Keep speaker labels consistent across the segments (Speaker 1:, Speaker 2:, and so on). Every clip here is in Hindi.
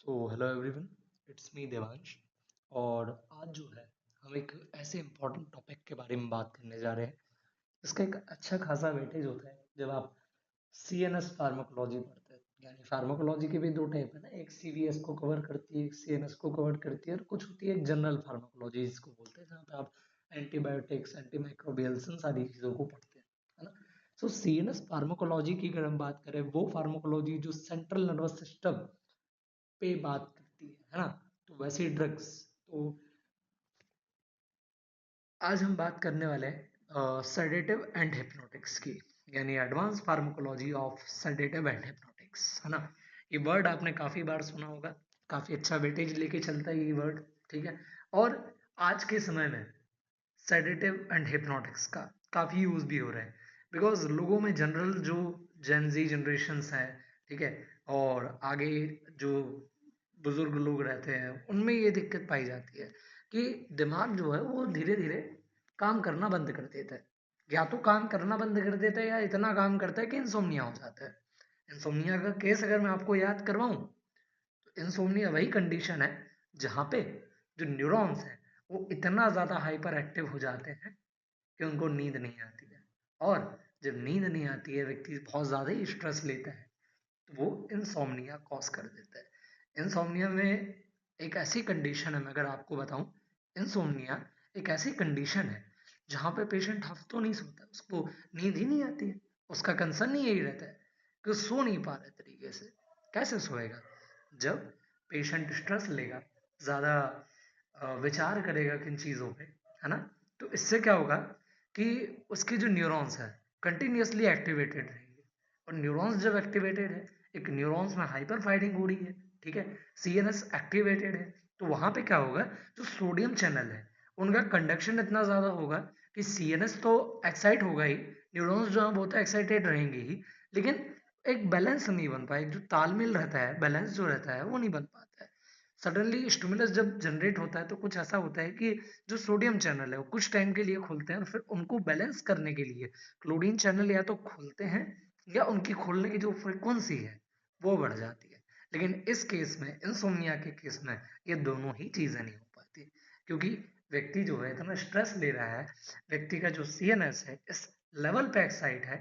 Speaker 1: Hello everyone, it's me Devansh. और आज जो है हम एक ऐसे इम्पोर्टेंट टॉपिक के बारे में बात करने जा रहे हैं। इसका एक अच्छा खासा वेटेज होता है जब आप सीएनएस फार्माकोलॉजी पढ़ते हैं। यानी फार्माकोलॉजी के भी दो टाइप है ना, एक सीवीएस को कवर करती है, एक सीएनएस को कवर करती है, और कुछ होती है एक जनरल फार्माकोलॉजी जिसको बोलते हैं, जहाँ पे आप एंटीबायोटिक्स, एंटीमाइक्रोबियल्स, इन सारी चीज़ों को पढ़ते हैं, है ना। सो सीएनएस फार्माकोलॉजी की अगर हम बात करें, वो फार्माकोलॉजी जो सेंट्रल नर्वस सिस्टम पे बात करती है ना। तो वैसे ड्रग्स, तो आज हम बात करने वाले हैं सेडेटिव एंड हिप्नोटिक्स की, यानी advance pharmacology of sedative and hypnotics, है ना। ये वर्ड आपने काफी बार सुना होगा, काफी अच्छा वेटेज लेके चलता है ये वर्ड, ठीक है। और आज के समय में सेडेटिव एंड हिप्नोटिक्स का काफी यूज भी हो रहा है, बिकॉज लोगों में जनरल जो जेनजी जनरेशन्स है, ठीक है, और आगे जो बुजुर्ग लोग रहते हैं उनमें ये दिक्कत पाई जाती है कि दिमाग जो है वो धीरे धीरे काम करना बंद कर देता है। या तो काम करना बंद कर देता है या इतना काम करता है कि इंसोम्निया हो जाता है। इंसोम्निया का केस अगर मैं आपको याद करवाऊं, तो इंसोम्निया वही कंडीशन है जहाँ पे जो न्यूरॉन्स हैं वो इतना ज़्यादा हाइपर एक्टिव हो जाते हैं कि उनको नींद नहीं आती है। और जब नींद नहीं आती है, व्यक्ति बहुत ज़्यादा ही स्ट्रेस लेता है, तो वो इंसोम्निया कॉज कर देता है। इंसोम्निया में एक ऐसी कंडीशन है, मैं अगर आपको बताऊं, इंसोम्निया एक ऐसी कंडीशन है जहाँ पे पेशेंट हफ्तों नहीं सोता, उसको नींद ही नहीं आती है। उसका कंसर्न ही यही रहता है कि वो सो नहीं पा रहे तरीके से। कैसे सोएगा? जब पेशेंट स्ट्रेस लेगा, ज़्यादा विचार करेगा किन चीज़ों पे, है ना। तो इससे क्या होगा कि उसके जो न्यूरॉन्स है कंटिन्यूअसली एक्टिवेटेड रहेंगे। और न्यूरॉन्स जब एक्टिवेटेड है, एक न्यूरॉन्स में हाइपर फायरिंग हो रही है, ठीक है, सीएनएस एक्टिवेटेड है, तो वहां पे क्या होगा, जो सोडियम चैनल है उनका कंडक्शन इतना ज्यादा होगा कि सीएनएस तो एक्साइट होगा ही, न्यूरॉन्स जो है वो तो एक्साइटेड रहेंगे ही, लेकिन एक बैलेंस नहीं बन पाए, एक जो तालमेल रहता है, बैलेंस जो रहता है वो नहीं बन पाता है। सडनली स्टिमुलस जब जनरेट होता है तो कुछ ऐसा होता है कि जो सोडियम चैनल है वो कुछ टाइम के लिए खुलते हैं, और फिर उनको बैलेंस करने के लिए क्लोरीन चैनल या तो खुलते हैं या उनकी खोलने की जो फ्रीक्वेंसी है वो बढ़ जाती है। लेकिन इस केस में, इंसोम्निया के केस में, ये दोनों ही चीजें नहीं हो पाती, क्योंकि व्यक्ति जो है इतना स्ट्रेस ले रहा है, व्यक्ति का जो सीएनएस है इस लेवल पे एक्साइट है,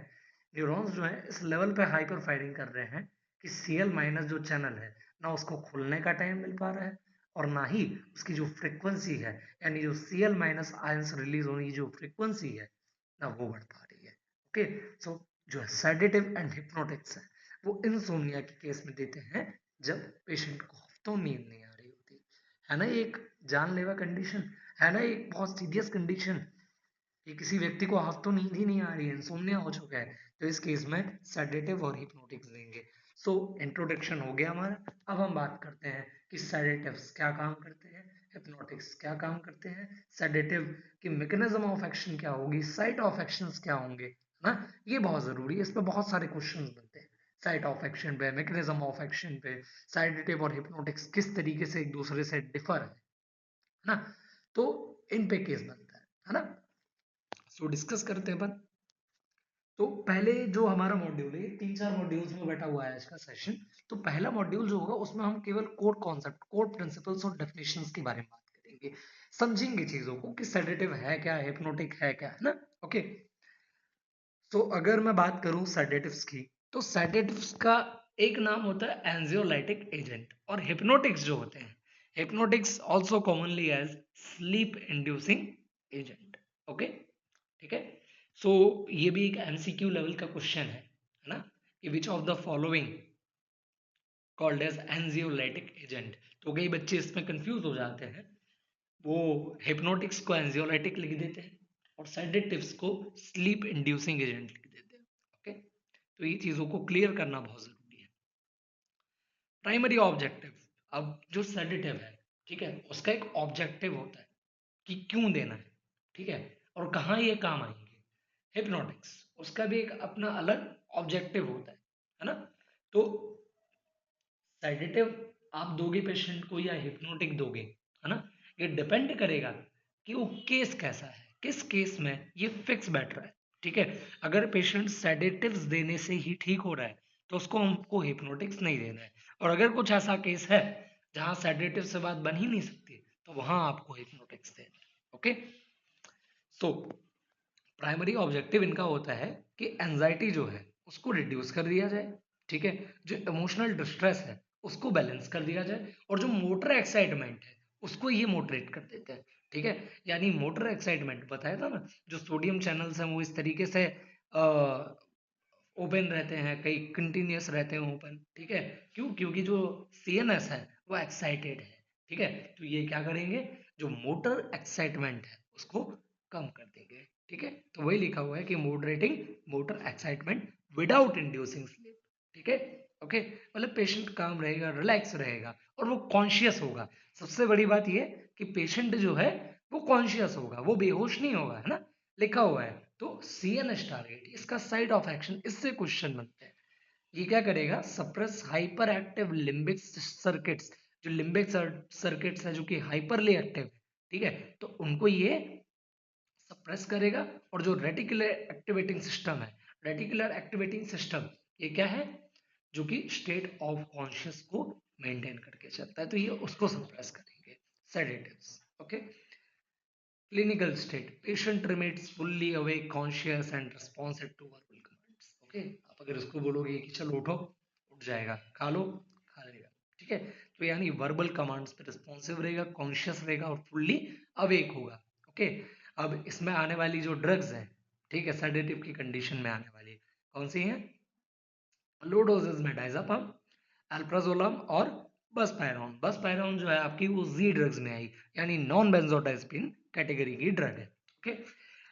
Speaker 1: न्यूरॉन्स जो है इस लेवल पे हाइपर फायरिंग कर रहे हैं कि सीएल माइनस जो चैनल है, ना उसको खुलने का टाइम मिल पा रहा है, और ना ही उसकी जो फ्रीक्वेंसी है, यानी जो सीएल माइनस आयंस रिलीज होने की जो फ्रीक्वेंसी है, ना वो बढ़ पा रही है। ओके। सो जो सेडेटिव एंड हिप्नोटिक्स है वो इंसोम्निया के केस में देते हैं जब पेशेंट को हफ्तों नींद नहीं आ रही होती, है ना। ये एक जानलेवा कंडीशन है ना, एक बहुत सीरियस कंडीशन कि किसी व्यक्ति को हफ्तों नींद ही नहीं आ रही है, इंसोम्निया हो चुका है, तो इस केस में सेडेटिव और हिप्नोटिक्स देंगे। सो इंट्रोडक्शन हो गया हमारा। अब हम बात करते हैं कि सेडेटिव्स क्या काम करते हैं, हिप्नोटिक्स क्या काम करते हैं, सेडेटिव की मैकेनिज्म ऑफ एक्शन क्या होगी, साइट ऑफ एक्शंस क्या होंगे, है ना। ये बहुत जरूरी है, इस पे बहुत सारे क्वेश्चंस बनते हैं। साइट ऑफ एक्शन पे, मैकेनिज्म ऑफ एक्शन पे, सेडेटिव और हिप्नोटिक्स किस तरीके से एक दूसरे से डिफर है ना। तो इन पे केस बनता है ना। सो डिस्कस करते हैं अपन। तो पहले जो हमारा मॉड्यूल है, 3-4 मॉड्यूल्स में बैठा हुआ है आज का सेशन। तो पहला मॉड्यूल जो होगा उसमें हम केवल कोर कॉन्सेप्ट, कोर प्रिंसिपल्स और डेफिनेशंस के बारे में बात करेंगे, समझेंगे चीजों को कि सेडेटिव है क्या, हिप्नोटिक है क्या, है ना। ओके। तो अगर मैं बात करूं सेडेटिव्स की, तो सेडेटिव्स का एक नाम होता है एंजियोलाइटिक एजेंट, और हिप्नोटिक्स जो होते हैं, hypnotics also commonly as sleep inducing agent. Okay, ठीक है। सो ये भी एक एमसीक्यू लेवल का क्वेश्चन है ना, कि which of the following called as anxiolytic agent. तो कई बच्चे इसमें कंफ्यूज हो जाते हैं, वो हिप्नोटिक्स को एंजियोलाइटिक लिख देते हैं और सेडेटिव्स को स्लीप इंड्यूसिंग एजेंट लिख देते हैं। ओके, तो ये चीजों को क्लियर करना बहुत जरूरी है। प्राइमरी ऑब्जेक्टिव, अब जो सेडेटिव है, ठीक है, उसका एक ऑब्जेक्टिव होता है कि क्यों देना है, ठीक है, और कहाँ ये काम आएंगे। हिप्नोटिक्स, उसका भी एक अपना अलग ऑब्जेक्टिव होता है ना। तो सेडेटिव आप दोगे पेशेंट को या हिप्नोटिक दोगे, है ना, ये डिपेंड करेगा कि वो केस कैसा है, किस केस में ये फिक्स बैठ रहा है, ठीक है। अगर पेशेंट सेडेटिव्स देने से ही ठीक हो रहा है तो उसको हमको हिप्नोटिक्स नहीं देना है। और अगर कुछ ऐसा केस है जहां सेडेटिव से बात बन ही नहीं सकती, तो वहां आपको हिप्नोटिक्स देना है। ओके, सो प्राइमरी ऑब्जेक्टिव इनका होता है कि एंजाइटी जो है उसको रिड्यूस कर दिया जाए, ठीक है, जो इमोशनल डिस्ट्रेस है उसको बैलेंस कर दिया जाए, और जो मोटर एक्साइटमेंट है उसको ये मोटरेट कर देते हैं, ठीक है। यानी मोटर एक्साइटमेंट बताया था ना, जो सोडियम चैनल्स हैं वो इस तरीके से ओपन रहते हैं, कई कंटिन्यूअस रहते हैं ओपन, ठीक है। क्यों? क्योंकि जो सीएनएस है वो एक्साइटेड है, ठीक है। तो ये क्या करेंगे, जो मोटर एक्साइटमेंट है उसको कम कर देंगे, ठीक है। तो वही लिखा हुआ है कि moderating motor excitement without inducing sleep, ठीक है। ओके, मतलब पेशेंट काम रहेगा, रिलैक्स रहेगा और वो कॉन्शियस होगा। सबसे बड़ी बात ये कि पेशेंट जो है वो कॉन्शियस होगा, वो बेहोश नहीं होगा, है ना, लिखा हुआ है। तो सीएनएस टारगेट, इसका साइड ऑफ एक्शन, इससे क्वेश्चन बनते हैं। ये क्या करेगा, suppress hyper active limbic circuits, जो लिम्बिक सर्किट्स है जो कि हाइपरली एक्टिव है, ठीक है, तो उनको ये सप्रेस करेगा। और जो रेटिकुलर एक्टिवेटिंग सिस्टम है, रेटिकुलर एक्टिवेटिंग सिस्टम ये क्या है, जो कि स्टेट ऑफ कॉन्शियस को मेंटेन करके चलता है, तो ये उसको सप्रेस करेंगे sedatives. Okay, clinical state, patient remains fully awake, conscious and responsive to verbal commands. Okay, आप अगर इसको बोलोगे कि चलो उठो, उठ जाएगा, खा लो, खा लेगा, ठीक है। तो यानी वर्बल कमांड्स पे रिस्पॉन्सिव रहेगा, कॉन्शियस रहेगा और फुल्ली अवेक होगा। ओके, अब इसमें आने वाली जो ड्रग्स हैं, ठीक है, सेडेटिव की कंडीशन में आने वाली कौन सी हैं, लो डोजेज में डायजापम, अल्प्राजोलम और बसपायरॉन। बसपायरॉन जो है आपकी वो जी ड्रग्स में आई, यानी नॉन बेंजोडाइजेपिन कैटेगरी की ड्रग है। ओके,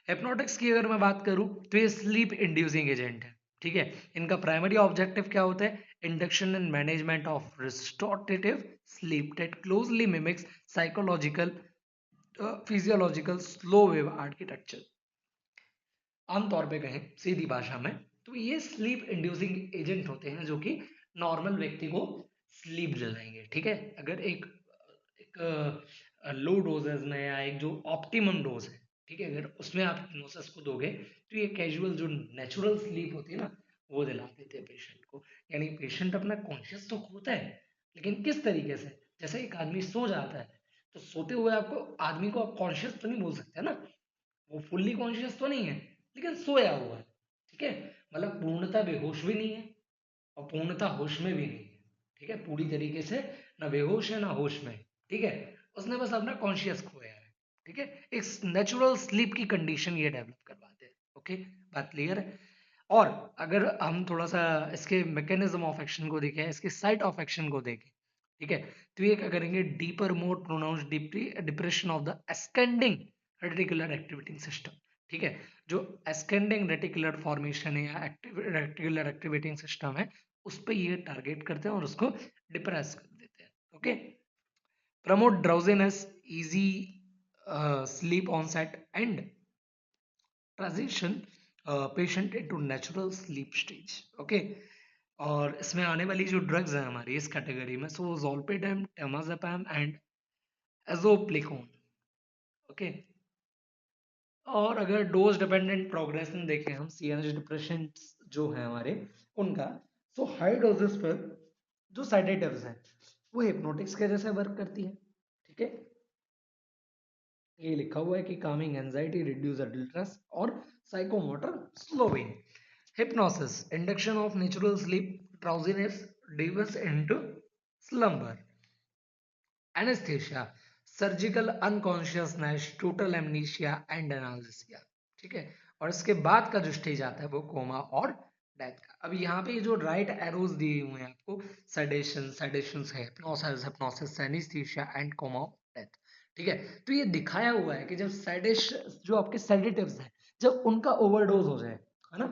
Speaker 1: हिप्नोटिक्स की अगर मैं बात करूं तो ये स्लीप इंड्यूसिंग एजेंट है, ठीक है। इनका प्राइमरी ऑब्जेक्टिव क्या होता है, induction and management of restorative sleep that closely mimics psychological physiological slow wave architecture. आमतौर पे कहें सीधी भाषा में तो ये स्लीप इंड्यूसिंग एजेंट होते हैं जो कि नॉर्मल व्यक्ति को स्लीप दिलाएंगे, ठीक है। अगर एक एक लो डोजेज में या एक जो ऑप्टिमम डोज है, ठीक है, अगर उसमें आप हिप्नोसिस को दोगे तो ये कैजुअल जो नेचुरल स्लीप होती है ना वो दिला देते हैं पेशेंट को। यानी पेशेंट अपना कॉन्शियस तो खोता है, लेकिन किस तरीके से, जैसे एक आदमी सो जाता है तो सोते हुए आपको आदमी को आप कॉन्शियस तो नहीं बोल सकते ना, वो फुल्ली कॉन्शियस तो नहीं है लेकिन सोया हुआ है, ठीक है। मतलब पूर्णतः बेहोश भी नहीं है और पूर्णतः होश में भी नहीं है, ठीक है, पूरी तरीके से ना बेहोश है ना होश में है, ठीक है। उसने बस अपना कॉन्शियस खोया है, ठीक है। एक नेचुरल स्लीप की कंडीशन ये डेवलप करवाते हैं। ओके, बात क्लियर है। और अगर हम थोड़ा सा इसके मैकेनिज्म ऑफ एक्शन को देखें, इसके साइट ऑफ एक्शन को देखें, ठीक है, तो ये क्या करेंगे, deeper more pronounce depression of the ascending reticular activating system, ठीक है। जो एस्केंडिंग रेटिकुलर फॉर्मेशन है या रेटिकुलर एक्टिवेटिंग सिस्टम है उस पर ये टारगेट करते हैं और उसको डिप्रेस कर देते हैं। Okay, promote drowsiness, easy sleep onset and transition patient into natural sleep stage. Okay, और इसमें आने वाली जो ड्रग्स हैं हमारी इस कैटेगरी में, सो जोल्पेडम, टेमाज़ेपम एंड एज़ोप्लिकोन। ओके, और अगर डोज डिपेंडेंट प्रोग्रेशन देखें हम, सीएनएस डिप्रेशन जो है हमारे उनका, तो हाई डोजेस पर जो सेडेटिव्स हैं वो हिप्नोटिक्स के जैसे वर्क करती है, ठीक है। ये लिखा हुआ है कि कामिंग एंजाइटी, रिड्यूस डिस्ट्रेस और psychomotor slowing. Hypnosis, induction of natural sleep, drowsiness, diverse into slumber. Anaesthesia, surgical unconsciousness, total amnesia and analgesia, ठीक है। और इसके बाद का जो स्टेज आता है वो कोमा और डेथ का। अब यहाँ पे जो राइट एरोज दिए हुए हैं आपको, सेडेशन, सेडेशन है, hypnosis, hypnosis, anaesthesia and coma, death, ठीक है। तो ये दिखाया हुआ है कि जब सेडेश, जो आपके सेडेटिव्स हैं, जब उनका ओवरडोज हो जाए, है ना,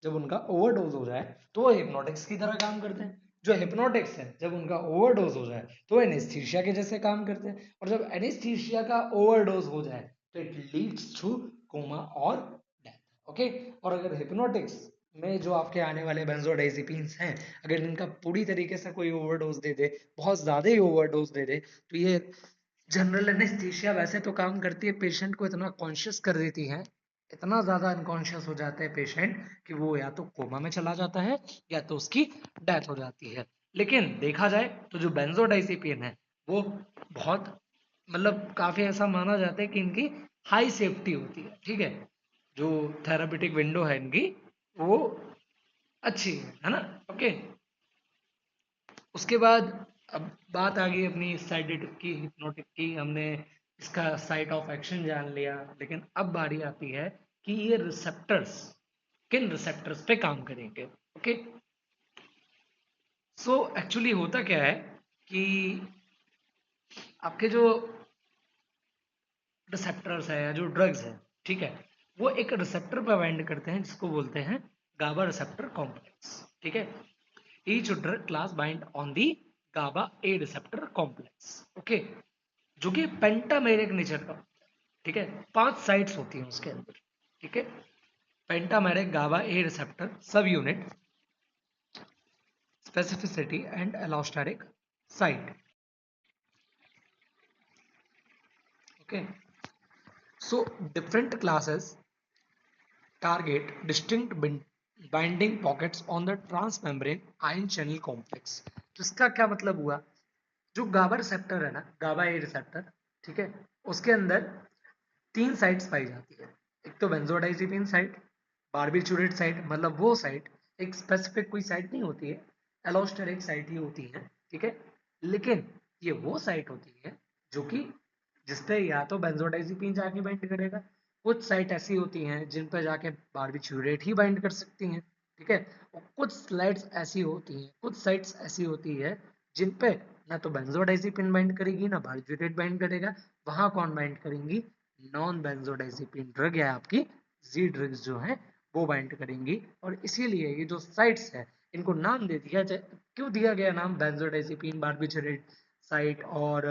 Speaker 1: जब उनका ओवरडोज हो जाए तो वो हिप्नोटिक्स की तरह काम करते हैं। जो हिप्नोटिक्स है जब उनका ओवरडोज हो जाए तो एनेस्थीसिया के जैसे काम करते हैं, और जब एनेस्थीसिया का ओवरडोज हो जाए तो इट लीड्स टू कोमा और डेथ। ओके, और अगर हिप्नोटिक्स में जो आपके आने वाले बेंजोडाइजेपिन्स हैं, अगर इनका पूरी तरीके से कोई ओवरडोज दे दे, बहुत ज्यादा ही ओवरडोज दे दे, तो ये जनरल एनेस्थीसिया वैसे तो काम करती है, पेशेंट को इतना कॉन्शियस कर देती है, इतना ज्यादा अनकॉन्शियस हो जाता है पेशेंट कि वो या तो कोमा में चला जाता है या तो उसकी डेथ हो जाती है। लेकिन देखा जाए तो जो बेंजोडाइजिपिन है वो बहुत मतलब काफी ऐसा माना जाता है कि इनकी हाई सेफ्टी होती है, ठीक है। जो थेरापेटिक विंडो है इनकी वो अच्छी है ना। ओके, उसके बाद अब बात आ गई अपनी साइडेटिव की, हिप्नोटिक की। हमने इसका साइट ऑफ एक्शन जान लिया, लेकिन अब बारी आती है कि ये रिसेप्टर्स किन रिसेप्टर्स पे काम करेंगे। ओके, सो एक्चुअली होता क्या है कि आपके जो रिसेप्टर्स है या जो ड्रग्स है, ठीक है, वो एक रिसेप्टर पर बाइंड करते हैं जिसको बोलते हैं गाबा रिसेप्टर कॉम्प्लेक्स, ठीक है। Each drug class bind on the GABA A receptor complex, okay, जो कि पेंटामेरिक नेचर का होता है, ठीक है। 5 साइट्स होती हैं उसके अंदर, ठीक है। Pentameric GABA A receptor subunit, specificity and allosteric site, okay. So different classes target distinct binding pockets on the transmembrane ion channel complex। तो इसका क्या मतलब हुआ, जो गाबा रिसेप्टर है ना, गाबा ए रिसेप्टर, ठीक है, उसके अंदर 3 साइट्स पाई जाती है। एक तो बेंजोडाइजिपिन साइट, बारबिचुरेट साइट, मतलब वो साइट एक स्पेसिफिक कोई साइट नहीं होती है, एलोस्टेरिक साइट ही होती है, ठीक है। लेकिन ये वो साइट होती है जो कि जिसपे या तो बेंजोडाइजिपिन जाके बाइंड करेगा, कुछ साइट ऐसी होती हैं जिन पर जाके बारबिचुरेट ही बाइंड कर सकती हैं, ठीक है। और कुछ स्लाइड्स ऐसी होती हैं, कुछ साइट्स ऐसी होती है जिन पे ना तो बेंजोडाइजिपिन बाइंड करेगी ना बारबिचुरेट बाइंड करेगा। वहां कौन बाइंड करेंगी, नॉन बेंजोडाइजिपिन ड्रग या आपकी जी ड्रग्स जो है वो बाइंड करेंगी। और इसीलिए ये जो साइट्स है इनको नाम दे दिया जाए, क्यों दिया गया नाम बेंजोडाइजिपिन बारबिचुरेट साइट और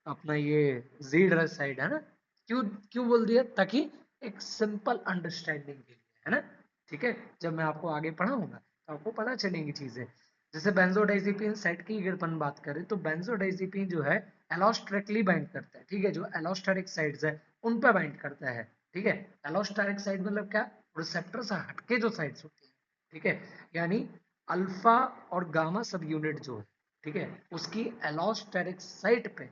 Speaker 1: अपना ये जी ड्रग साइट, है ना। क्यों क्यों बोल दिया, ताकि एक सिंपल अंडरस्टैंडिंग के लिए, है ना, ठीक है। जब मैं आपको आगे पढ़ाऊंगा तो आपको पता चलेंगी चीजें। जैसे बेंजोडाइजिपिन साइट की अगर अपन बात करें तो बेंजोडाइजिपिन जो है एलोस्टेरिकली बाइंड करता है, ठीक है। जो एलोस्टेरिक साइट्स है उन पे बाइंड करता है, ठीक है। एलोस्टेरिक साइट मतलब क्या, रिसेप्टर से हटके जो साइट्स होती है, ठीक है। यानी अल्फा और गामा सब यूनिट जो है, ठीक है, उसकी एलोस्टेरिक साइट पे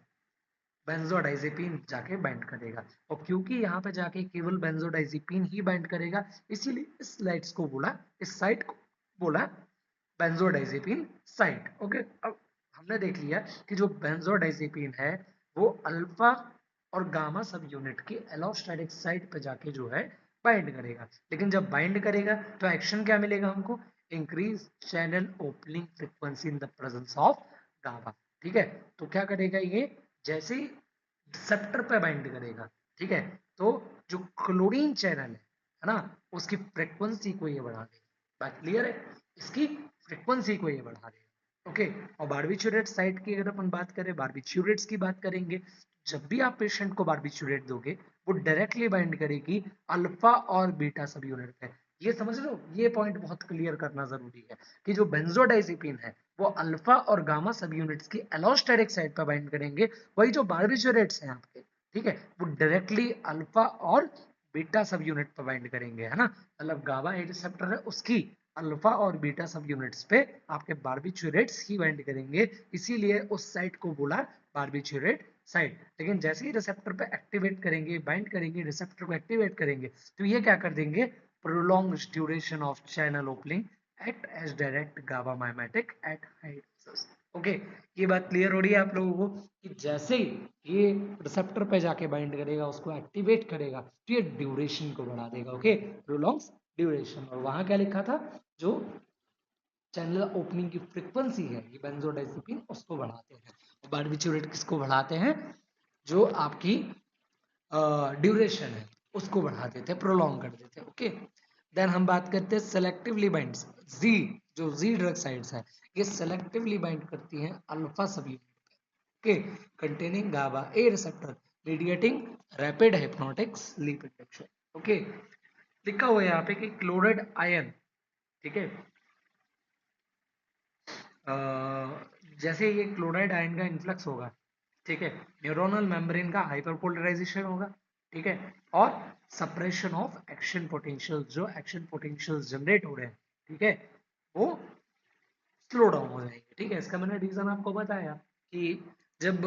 Speaker 1: बेंजोडाइजिपिन जाके बाइंड करेगा। और क्योंकि यहाँ पे जाके केवल बेंजोडाइजिपिन ही बाइंड करेगा, इसीलिए इस साइट्स को बोला, इस साइट को बोला बेंजोडाइजिपिन साइट, ओके। अब हमने देख लिया कि जो बेंजोडाइजिपिन है वो अल्फा और गामा सब यूनिट की एलोस्टेरिक साइट पे जाके जो है बाइंड करेगा। लेकिन जब बाइंड करेगा तो एक्शन क्या मिलेगा हमको, increase channel opening frequency in the presence of gamma, ठीक है। तो क्या करेगा ये, जैसे ही रिसेप्टर पे बाइंड करेगा, ठीक है, तो जो क्लोरीन चैनल है ना, उसकी फ्रीक्वेंसी को ये बढ़ा देगा। बात क्लियर है, इसकी फ्रीक्वेंसी को ये बढ़ा देगा, ओके। और बारबिचुरेट साइट की अगर अपन बात करें, बारबिचुरेट्स की बात करेंगे, जब भी आप पेशेंट को बारबिचुरेट दोगे वो डायरेक्टली बाइंड करेगी अल्फा और बीटा सब यूनिट पे। ये समझ लो, ये पॉइंट बहुत क्लियर करना जरूरी है कि जो बेंजोडाइजिपिन है वो अल्फा और गामा सब यूनिट्स की एलोस्टेरिक साइट पर बाइंड करेंगे, वही जो बारबिचुरेट्स हैं आपके, ठीक है, वो डायरेक्टली अल्फा और बीटा सब यूनिट पर बाइंड करेंगे, है ना। मतलब गाबा ए रिसेप्टर है, उसकी अल्फा और बीटा सब यूनिट्स पे आपके बारबिचुरेट्स ही बाइंड करेंगे, इसीलिए उस साइट को बोला बारबिचुरेट साइट। लेकिन जैसे ही रिसेप्टर पे एक्टिवेट करेंगे, बाइंड करेंगे, रिसेप्टर को एक्टिवेट करेंगे, तो ये क्या कर देंगे, prolonged duration of channel opening act as direct GABA mimetic at high doses। Okay, ये बात क्लियर हो रही है आप लोगों को कि जैसे ही ये रिसेप्टर पे जाके बाइंड करेगा, उसको एक्टिवेट करेगा, तो ये ड्यूरेशन को बढ़ा देगा, ओके, प्रोलॉन्ग्स ड्यूरेशन। और वहां क्या लिखा था, जो चैनल ओपनिंग की फ्रीक्वेंसी है ये बेंजोडाइजिपिन उसको बढ़ाते हैं। बारबिचुरेट किसको बढ़ाते हैं, जो आपकी ड्यूरेशन है उसको बढ़ा देते हैं, प्रोलॉन्ग कर देते हैं, ओके। देन हम बात करते हैं सेलेक्टिवली बाइंड, जी जो जी ड्रग साइट्स है ये सेलेक्टिवली बाइंड करती हैं alpha sub unit, okay, containing GABA A receptor mediating rapid hypnotic sleep induction, okay. लिखा हुआ है यहाँ पे कि क्लोराइड आयन, ठीक है, जैसे ये क्लोराइड आयन का इन्फ्लक्स होगा, ठीक है, न्यूरोनल मेम्ब्रेन का हाइपरपोलराइजेशन होगा, ठीक है, और सप्रेशन ऑफ एक्शन पोटेंशियल, जो एक्शन पोटेंशियल जनरेट हो रहे हैं, ठीक है, वो स्लो डाउन हो जाएंगे। ठीक है, इसका मैंने रीजन आपको बताया कि जब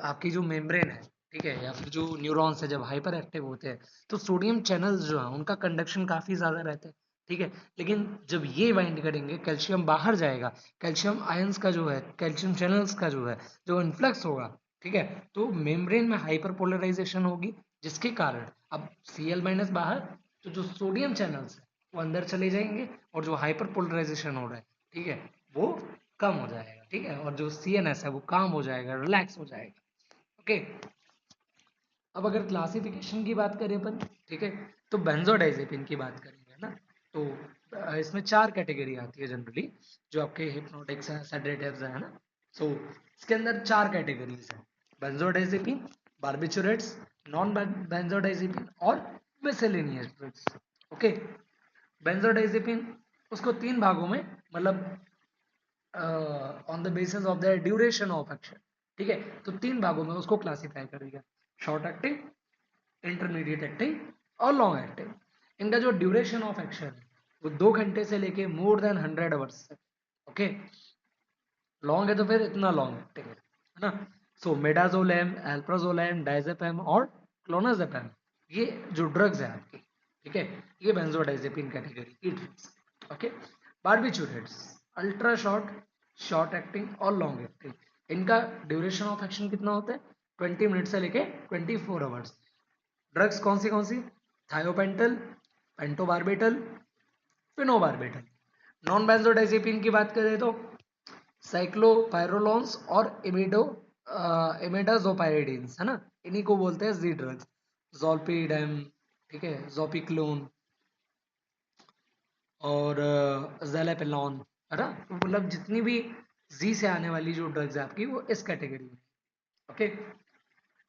Speaker 1: आपकी जो मेम्ब्रेन है, ठीक है, या फिर जो न्यूरॉन्स है जब हाइपर एक्टिव होते हैं तो सोडियम चैनल्स जो है उनका कंडक्शन काफी ज्यादा रहता है। ठीक है, लेकिन जब ये बाइंड करेंगे कैल्शियम बाहर जाएगा, कैल्शियम आयंस का जो है, कैल्शियम चैनल्स का जो है जो इन्फ्लक्स होगा, ठीक है, तो मेम्ब्रेन में हाइपर पोलराइजेशन होगी, जिसके कारण अब Cl- बाहर, तो जो सोडियम चैनल्स है वो अंदर चले जाएंगे और जो हाइपर पोलराइजेशन हो रहा है, ठीक है, वो कम हो जाएगा। ठीक है, और जो CNS है वो काम हो जाएगा, रिलैक्स हो जाएगा। ओके, अब अगर क्लासिफिकेशन की बात करें अपन, ठीक है, तो बेंजोडाइजेपिन की बात करेंगे ना, तो इसमें 4 कैटेगरी आती है जनरली, जो आपके हिप्नोटिक्स है, सेडेटिव्स है ना। सो इसके अंदर 4 कैटेगरीज है: बेंजोडाइजेपिन, बार्बिचुरेट्स, नॉन बेंजोडाइजेपिन और मिसेलेनियस ड्रग्स। ओके, बेंजोडाइजेपिन उसको 3 भागों में, मतलब on the basis of the duration of action, ठीक है, तो 3 भागों में उसको क्लासिफाई करेगा: शॉर्ट एक्टिंग, इंटरमीडिएट एक्टिंग और लॉन्ग एक्टिंग। इनका जो ड्यूरेशन ऑफ एक्शन है वो 2 घंटे से लेके मोर देन 100 आवर्स तक। ओके, लॉन्ग है तो फिर इतना लॉन्ग एक्टिंग है ना। सो मेडाजोलेम, एल्प्राजोलेम, डायजेपम और क्लोनाजेपम, ये जो ड्रग्स है आपकी, ठीक है, ये बेंजोडाइजेपिन कैटेगरी की drugs. Okay, barbiturates ultra short, short acting और लॉन्ग एक्टिंग। इनका ड्यूरेशन ऑफ एक्शन कितना होता है? 20 मिनट से लेके 24 आवर्स। ड्रग्स कौन सी? Thiopental, pentobarbital, phenobarbital. Non benzodiazepine की बात करें तो साइक्लोपायरोलॉन्स और इमिडाजोपायरिडीन्स है ना, इन्हीं को बोलते हैं जी ड्रग्स। जोल्पीडेम, ठीक है, जोपिक्लोन और जेलेपेलॉन, है ना, तो मतलब जितनी भी जी से आने वाली जो ड्रग्स है आपकी वो इस कैटेगरी में। ओके,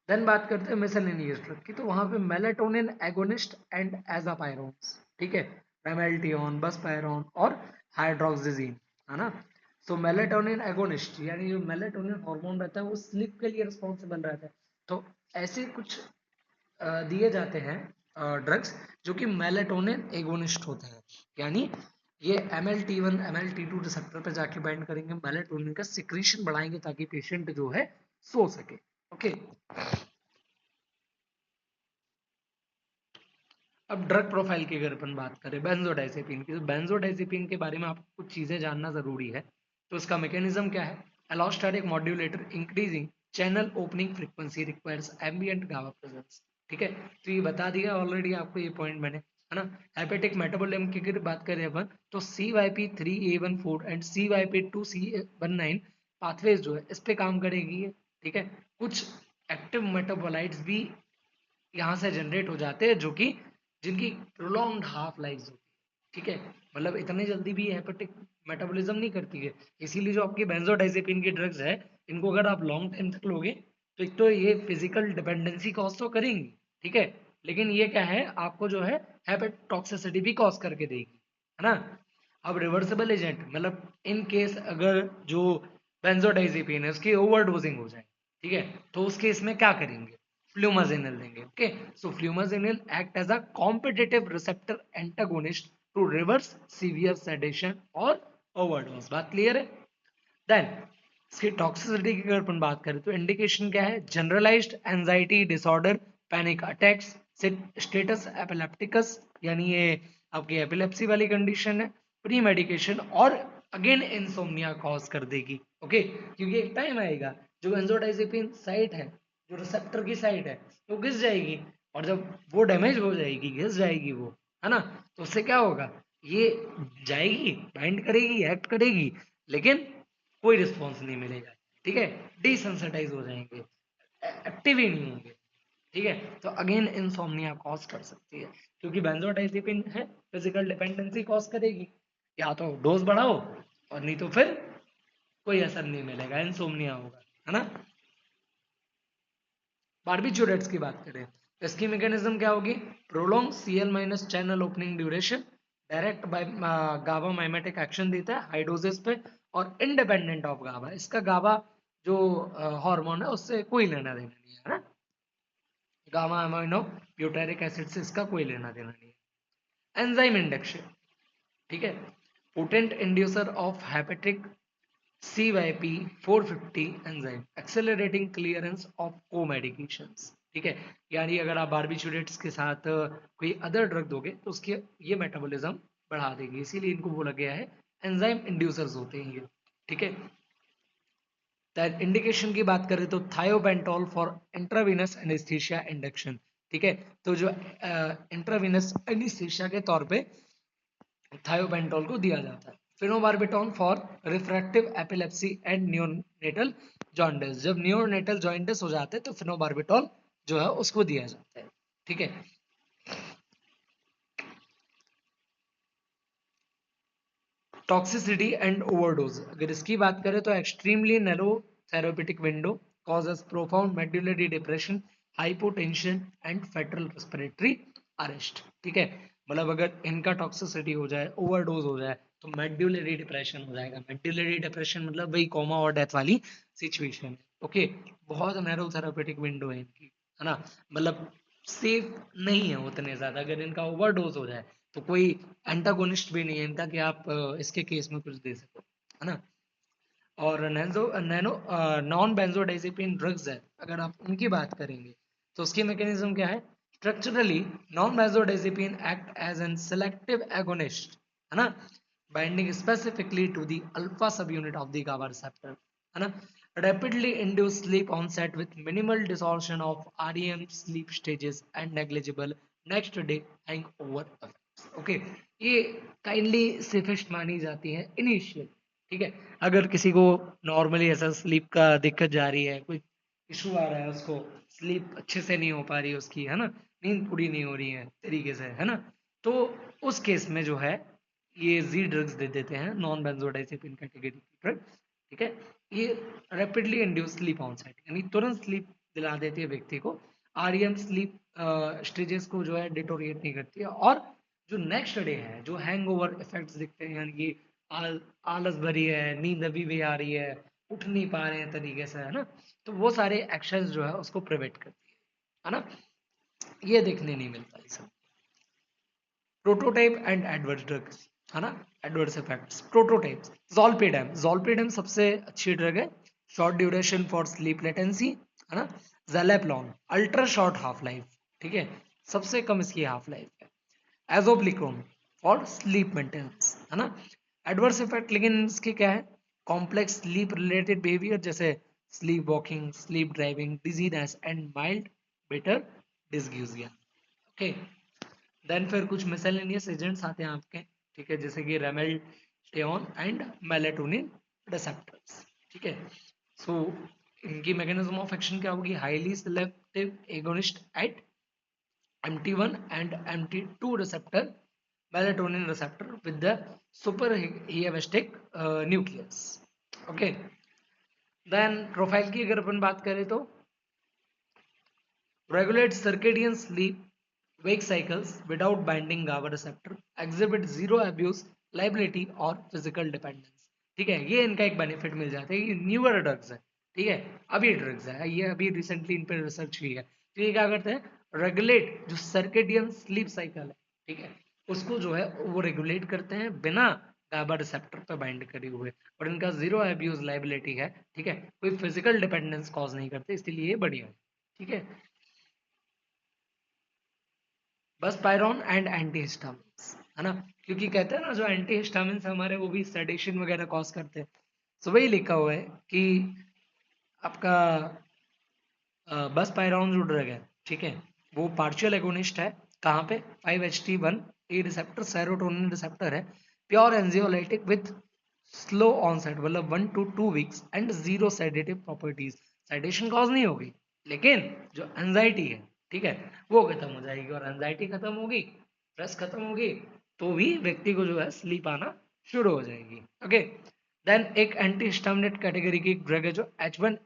Speaker 1: देन बात करते हैं मिसलेनियस ड्रग की, तो वहां पे मेलाटोनिन एगोनिस्ट एंड एजापायरोन्स, ठीक है, रेमेल्टियोन, बसपायरोन और हाइड्रोक्सिजीन, है ना। सो मेलाटोनिन एगोनिस्ट यानी जो मेलाटोनिन हार्मोन रहता है वो स्लीप के लिए रिस्पॉन्सिबल रहता है। तो ऐसे कुछ दिए जाते हैं ड्रग्स जो कि मेलाटोनिन एगोनिस्ट होते हैं, यानी ये MLT1 MLT2 रिसेप्टर पे जाके बाइंड करेंगे, मेलाटोनिन का सिक्रीशन बढ़ाएंगे ताकि पेशेंट जो है सो सके। ओके, अब ड्रग प्रोफाइल की अगर अपन बात करें बेंजोडाइजेपिन की, तो बेंजोडाइजेपिन के बारे में आपको कुछ चीजें जानना जरूरी है। तो इसका मैकेनिज्म क्या है? Allosteric modulator increasing channel opening frequency requires ambient gamma presence. ठीक है, तो ये बता दिया ऑलरेडी आपको ये पॉइंट मैंने, है ना। हेपेटिक मेटाबॉलिज्म की अगर बात करें अपन, तो CYP3A14 एंड CYP2C19 पाथवेज जो है इस पे काम करेगी ये। ठीक है, कुछ एक्टिव मेटाबोलाइट्स भी यहाँ से जनरेट हो जाते हैं जो कि जिनकी प्रोलॉन्ग्ड हाफ लाइफ होती है। ठीक है, मतलब इतने जल्दी भी हेपेटिक मेटाबॉलिज्म नहीं करती है। इसीलिए जो आपकी बेंजोडाइजेपिन की ड्रग्स है, इनको अगर आप लॉन्ग टाइम तक लोगे तो एक तो ये फिजिकल डिपेंडेंसी कॉज तो करेंगी, ठीक है, लेकिन ये क्या है, आपको जो है हेपेटोटॉक्सिसिटी भी कॉज करके देगी, है ना। अब रिवर्सिबल एजेंट, मतलब इन केस अगर जो बेंजोडाइजेपिन है उसकी ओवरडोजिंग हो जाए, ठीक है, तो उस केस में क्या करेंगे? फ्लूमाजेनिल देंगे। Okay, so flumazenil act as a competitive receptor antagonist to reverse severe sedation और ओवरडोज। बात क्लियर है? देन इसकी टॉक्सिसिटी की अगर अपन बात करें तो इंडिकेशन क्या है? Generalised anxiety disorder, panic attacks, status epilepticus, यानी ये आपकी एपिलेप्सी वाली कंडीशन है, प्री मेडिकेशन, और अगेन इंसोम्निया कॉज कर देगी। ओके, क्योंकि एक टाइम आएगा जो बेंजोडाइजेपिन साइट है, जो रिसेप्टर की साइट है, वो घिस जाएगी, और जब वो डैमेज हो जाएगी, घिस जाएगी वो, है ना, तो उससे क्या होगा? ये जाएगी, बाइंड करेगी, एक्ट करेगी, लेकिन कोई रिस्पॉन्स नहीं मिलेगा। ठीक है, डिसेंसिटाइज हो जाएंगे, एक्टिव ही नहीं होंगे। ठीक है, तो अगेन इंसोम्निया कॉज कर सकती है, क्योंकि बेंजोडाइजेपिन है फिजिकल डिपेंडेंसी कॉज करेगी। या तो डोज बढ़ाओ और नहीं तो फिर कोई असर नहीं मिलेगा, इंसोम्निया होगा, है ना। बारबिचुरेट्स की बात करें तो इसकी मैकेनिज्म क्या होगी? Prolong Cl- channel opening duration, direct by GABA mimetic action देता है हाई डोजेस पे, और इंडिपेंडेंट ऑफ गाबा, इसका गाबा जो हार्मोन है उससे कोई लेना देना नहीं है ना, गामा अमाइनो ब्यूटेरिक एसिड से इसका कोई लेना देना नहीं है। एंजाइम इंडक्शन, ठीक है, potent inducer of hepatic CYP 450 enzyme accelerating clearance of को मेडिकेशंस। ठीक है, यानी अगर आप बारबिचुरेट्स के साथ कोई अदर ड्रग दोगे तो उसके ये मेटाबॉलिज्म बढ़ा देगी, इसीलिए इनको बोला गया है एंजाइम इंड्यूसर्स होते हैं ये। ठीक है, इंडिकेशन की बात करें तो थायोपेंटोल फॉर इंट्रावीनस एनेस्थीसिया इंडक्शन। ठीक है, तो जो इंट्रावीनस एनेस्थीसिया के तौर पे थायोपेंटोल को दिया जाता है। Phenobarbitone for refractive epilepsy and neonatal jaundice, जब नियोनेटल जॉन्डिस हो जाते हैं तो फिनोबार्बिटॉल जो है उसको दिया जाता है। ठीक है, टॉक्सिसिटी एंड ओवरडोज, अगर इसकी बात करें तो extremely narrow therapeutic window causes profound medullary depression, hypotension and fatal respiratory arrest. ठीक है, मतलब अगर इनका टॉक्सिसिटी हो जाए, ओवरडोज हो जाए तो मेडुलरी डिप्रेशन हो जाएगा। मेडुलरी डिप्रेशन मतलब वही कोमा और डेथ वाली सिचुएशन है। ओके, बहुत नैरो थेरेपेटिक विंडो है इनकी, है ना, मतलब सेफ नहीं है उतने ज्यादा। अगर इनका ओवरडोज हो जाए तो कोई एंटागोनिस्ट भी नहीं है इनका कि आप इसके केस में कुछ दे सको, है ना। और नैनो नॉन बेंजोडाइजेपिन ड्रग्स है, अगर आप उनकी बात करेंगे तो उसकी मैकेनिज्म क्या है। Structurally non benzodiazepine act as an selective agonist, है ना, binding specifically to the alpha sub unit of the GABA receptor, है ना, rapidly induce sleep onset with minimal distortion of REM sleep stages and negligible next day hangover effects. Okay, ये काइंडली सेफेस्ट मानी जाती है इनिशियल। ठीक है, अगर किसी को नॉर्मली ऐसा स्लीप का दिक्कत जा रही है, कोई इशू आ रहा है, उसको स्लीप अच्छे से नहीं हो पा रही है उसकी, है ना, नींद पूरी नहीं हो रही है तरीके से, है ना, तो उस केस में जो है ये जी ड्रग्स दे देते हैं, नॉन बेंजोडाइजेपिन कैटेगरी की ड्रग। ठीक है, ये रैपिडली इंड्यूस स्लीप ऑनसेट, यानी तुरंत स्लीप दिला देती है व्यक्ति को। आरईएम स्लीप स्टेजेस को जो है डिटोरिएट नहीं करती है, और जो नेक्स्ट डे है, जो हैंगओवर इफेक्ट्स दिखते हैं, यानी कि आलस भरी है, नींद अभी भी आ रही है, उठ नहीं पा रहे हैं तरीके से, है ना, तो वो सारे एक्शंस जो है उसको प्रिवेंट करती है ना, ये देखने नहीं मिलता ये सब। प्रोटोटाइप एंड एडवर्स ड्रग्स, है ना, एडवर्स इफेक्ट्स। प्रोटोटाइप्स, ज़ोलपीडेम, ज़ोलपीडेम सबसे अच्छी ड्रग है, short duration for sleep latency, है ना। ज़ेलेप्लॉन अल्ट्रा शॉर्ट हाफ लाइफ, ठीक है, सबसे कम इसकी हाफ लाइफ है। एजोप्लिकोन फॉर स्लीप मेंटेनेंस, है ना। एडवर्स इफेक्ट लेकिन इसके क्या है, कॉम्प्लेक्स स्लीप रिलेटेड बिहेवियर जैसे sleep walking, sleep driving, dizziness and mild better dysgeusia. Okay, then फिर कुछ मिसलेनियस एजेंट्स आते हैं आपके, ठीक है, जैसे कि रेमेल्टेओन एंड मेलेटोनिन रिसेप्टर्स। ठीक है, सो इनकी मैकेनिज्म ऑफ एक्शन क्या होगी, highly selective agonist at MT1 and MT2 receptor, melatonin receptor with the superheavistic nucleus. Okay, then profile की अगर अपन बात करें तो regulate circadian sleep wake cycles without binding GABA receptor, exhibit zero abuse liability और physical dependence। ठीक है, ये इनका एक बेनिफिट मिल जाता है, ये न्यूअर ड्रग्स है। ठीक है, अभी ड्रग्स है, ये अभी रिसेंटली इन पर रिसर्च हुई है। तो ये क्या करते हैं, रेगुलेट जो सर्केडियन स्लीप साइकिल है, ठीक है, उसको जो है वो रेगुलेट करते हैं बिना गाबा रिसेप्टर पे बाइंड करे हुए, और इनका जीरो एब्यूज लाइबिलिटी है। ठीक है, कोई फिजिकल डिपेंडेंस कॉज नहीं करते, इसलिए ये बढ़िया है। ठीक है, बस पायरॉन एंड एंटीहिस्टामिन्स, है ना, क्योंकि कहते हैं ना जो एंटीहिस्टामिन्स हमारे वो भी सेडेशन वगैरह कॉज करते हैं। सो वही लिखा हुआ है कि आपका बस पायरॉन जो ड्रग है, ठीक है, वो पार्शियल एगोनिस्ट है, कहाँ पे, 5-HT1 A receptor, serotonin receptor है, pure anxiolytic with slow onset, मतलब 1 to 2 weeks and zero sedative properties. Sedation cause नहीं होगी, लेकिन जो एंजाइटी है, ठीक है, वो खत्म हो जाएगी, और एंजाइटी खत्म होगी, स्ट्रेस खत्म होगी, तो भी व्यक्ति को जो है स्लीप आना शुरू हो जाएगी। ओके, देन एक एंटी हिस्टामिनेट कैटेगरी की ड्रग है जो H1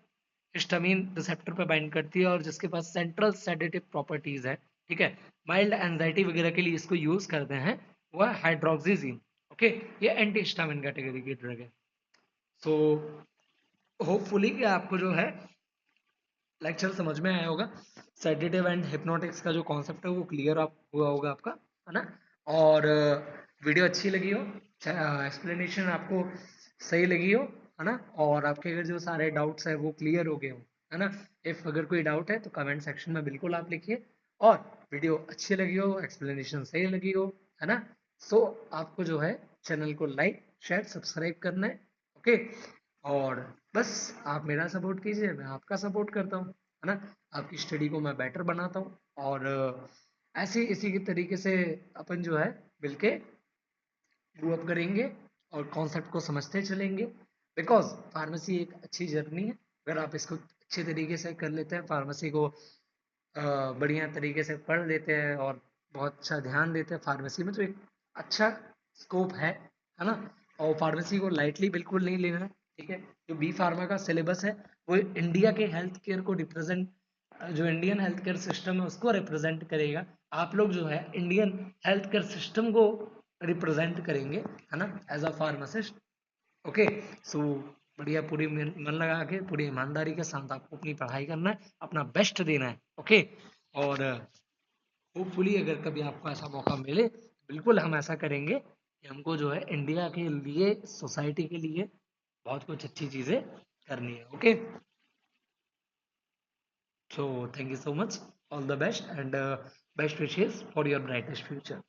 Speaker 1: हिस्टामिन रिसेप्टर पे बाइंड करती है, और जिसके पास सेंट्रल सेडेटिव प्रॉपर्टीज है। ठीक है, माइल्ड एंजाइटी वगैरह के लिए इसको यूज करते हैं, वो है हाइड्रोक्सीजीन। ओके, ये एंटी हिस्टामिन कैटेगरी की ड्रग है। सो होपफुली कि आपको जो है लेक्चर समझ में आया होगा, सेडेटिव एंड हिप्नोटिक्स का जो कॉन्सेप्ट है वो क्लियर आप हुआ होगा आपका, है ना। और वीडियो अच्छी लगी हो, एक्सप्लेनेशन आपको सही लगी हो, है ना, और आपके अगर जो सारे डाउट्स है वो क्लियर हो गए हो, है ना। इफ अगर कोई डाउट है तो कमेंट सेक्शन में बिल्कुल आप लिखिए, और वीडियो अच्छी लगी हो, एक्सप्लेनेशन सही लगी हो, है ना, सो आपको जो है चैनल को लाइक शेयर सब्सक्राइब करना है। ओके, और बस आप मेरा सपोर्ट कीजिए, मैं आपका सपोर्ट करता हूँ, है ना। आपकी स्टडी को मैं बेटर बनाता हूँ, और ऐसे इसी के तरीके से अपन जो है मिलके ग्रो अप करेंगे और कॉन्सेप्ट को समझते चलेंगे। बिकॉज फार्मेसी एक अच्छी जर्नी है, अगर आप इसको अच्छे तरीके से कर लेते हैं, फार्मेसी को बढ़िया तरीके से पढ़ लेते हैं और बहुत अच्छा ध्यान देते हैं फार्मेसी में, तो एक अच्छा स्कोप है ना। और फार्मेसी को लाइटली बिल्कुल नहीं लेना है, ठीक है। जो बी फार्मा का सिलेबस है वो इंडिया के हेल्थ केयर को रिप्रेजेंट, जो इंडियन हेल्थ केयर सिस्टम है उसको रिप्रेजेंट करेगा। आप लोग जो है इंडियन हेल्थ केयर सिस्टम को रिप्रेजेंट करेंगे, है ना, एज अ फार्मासिस्ट। ओके, सो बढ़िया, पूरी मन लगा के पूरी ईमानदारी के साथ आपको अपनी पढ़ाई करना है, अपना बेस्ट देना है। ओके, और होपफुली अगर कभी आपको ऐसा मौका मिले, बिल्कुल हम ऐसा करेंगे कि हमको जो है इंडिया के लिए, सोसाइटी के लिए बहुत कुछ अच्छी चीजें करनी है। Okay, so thank you so much, all the best, and best wishes for your brightest future.